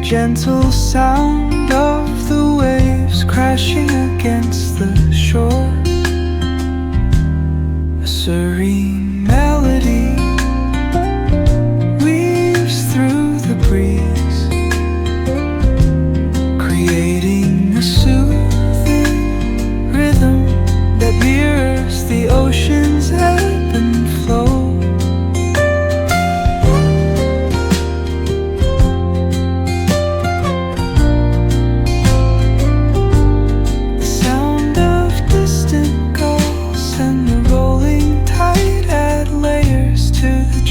gentle sound of the waves crashing against the shore. A serene melody weaves through the breeze, creating a soothing rhythm that mirrors the ocean's ebb and flow.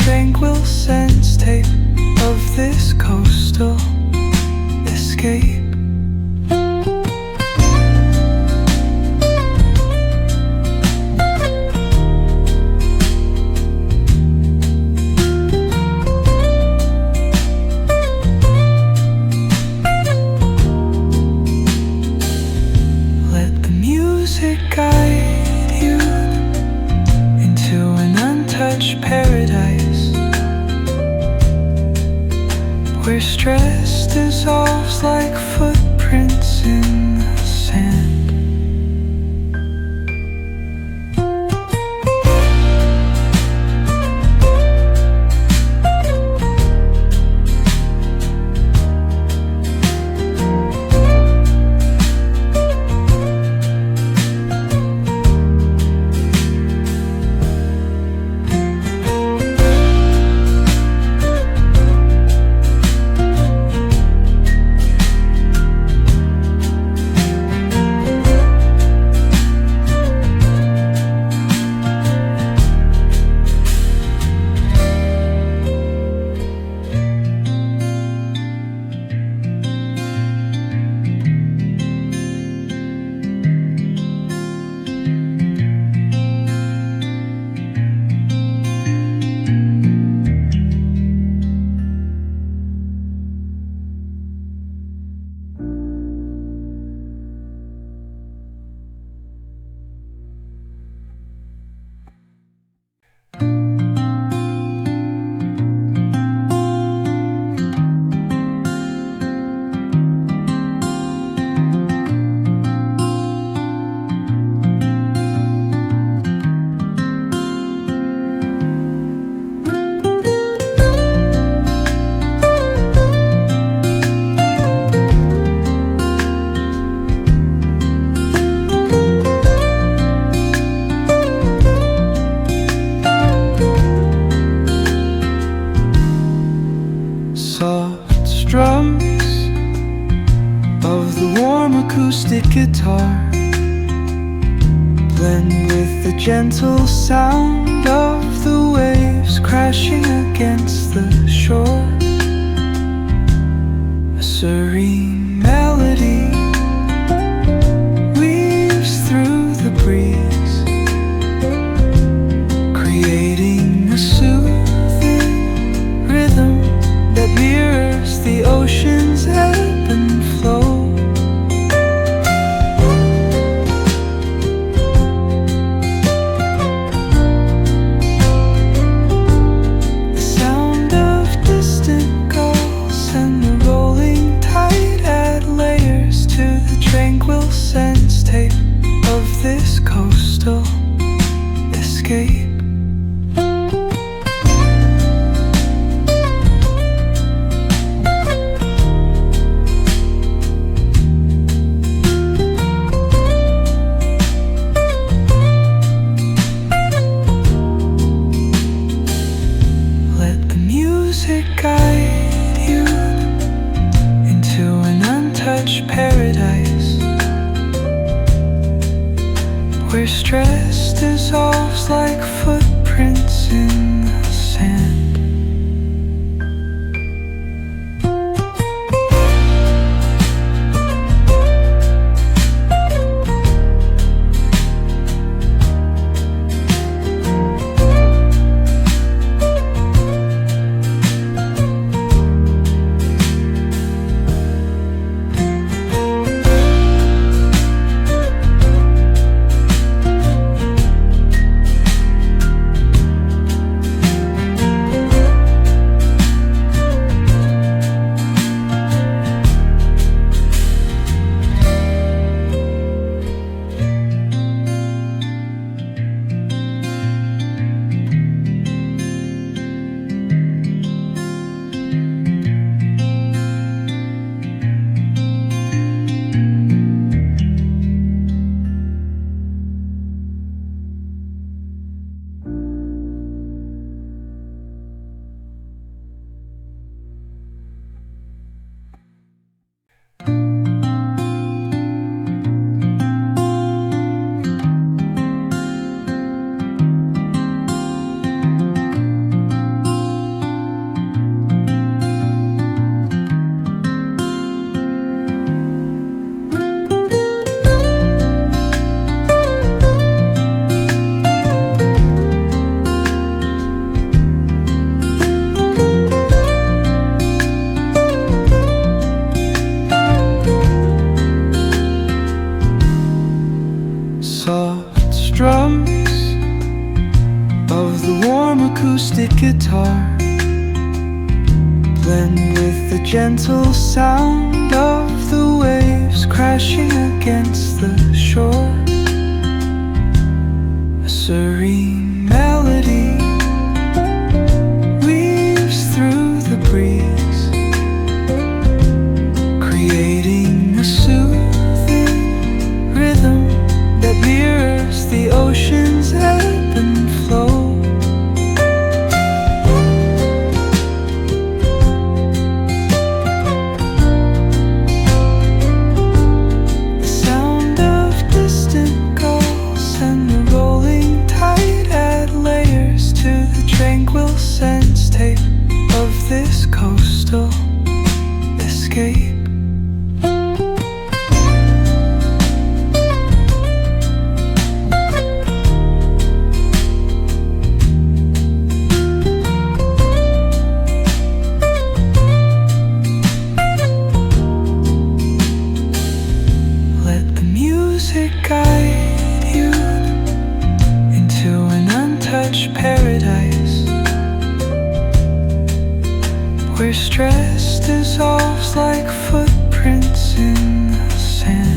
Tranquil sense tape of this coastal escape. Let the music guide you into an untouched paradise, where stress dissolves like footprints in the sand. Soft strums of the warm acoustic guitar blend with the gentle sound of the waves crashing against the shore. A serene melody weaves through the breeze, creating a soothing rhythm that mirrors the ocean's ebb and flow. The sound of distant gulls and the rolling tide add layers to the tranquil sense tape of this coastal escape. Guide you into an untouched paradise, where stress dissolves like footprints in the sand. gentle sound of the waves crashing against the shore. A serene melody weaves through the breeze, creating a soothing rhythm that mirrors the ocean's ebb and flow. Tranquil sense tape of this coastal escape. Let the music guide you into an untouched paradise, where stress dissolves like footprints in the sand.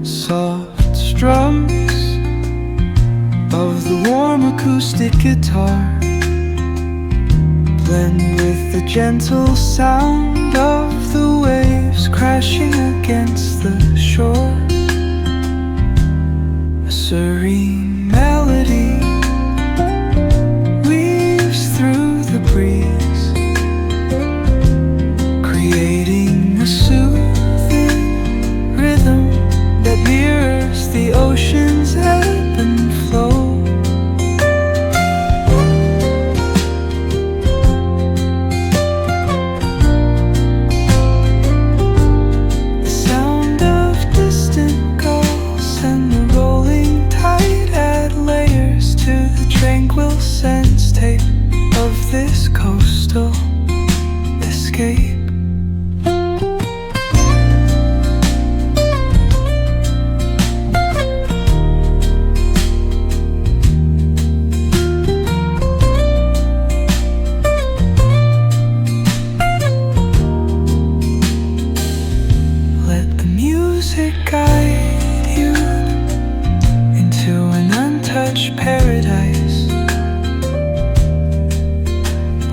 Soft strums of the warm acoustic guitar blend with the gentle sound of the waves crashing against the shore. A serene melody weaves through the breeze, creating a soothing rhythm that mirrors the ocean's ebb and flow. The sound of distant gulls and the rolling tide add layers to the tranquil sense tape of this coastal escape. Guide you into an untouched paradise,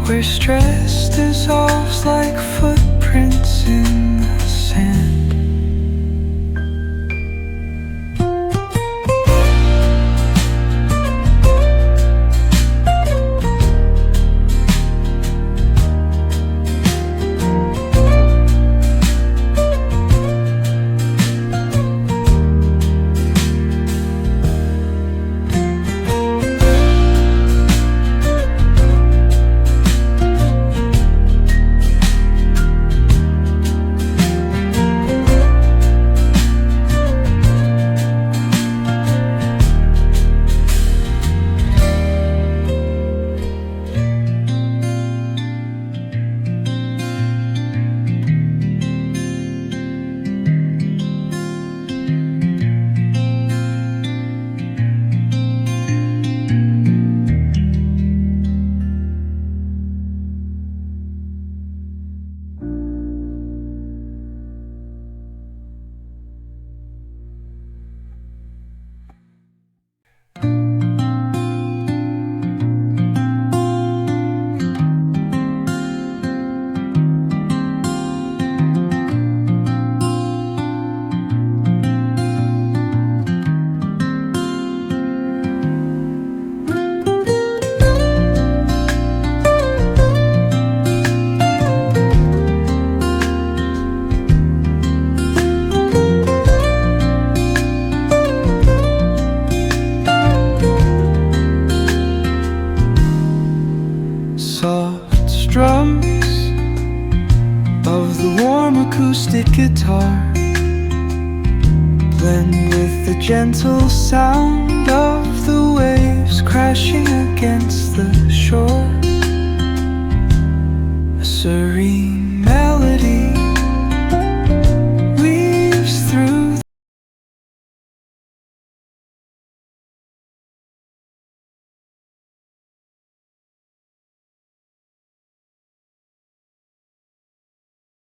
where stress dissolves like footprints in the sand. acoustic guitar. Blend with the gentle sound of the waves crashing against the shore.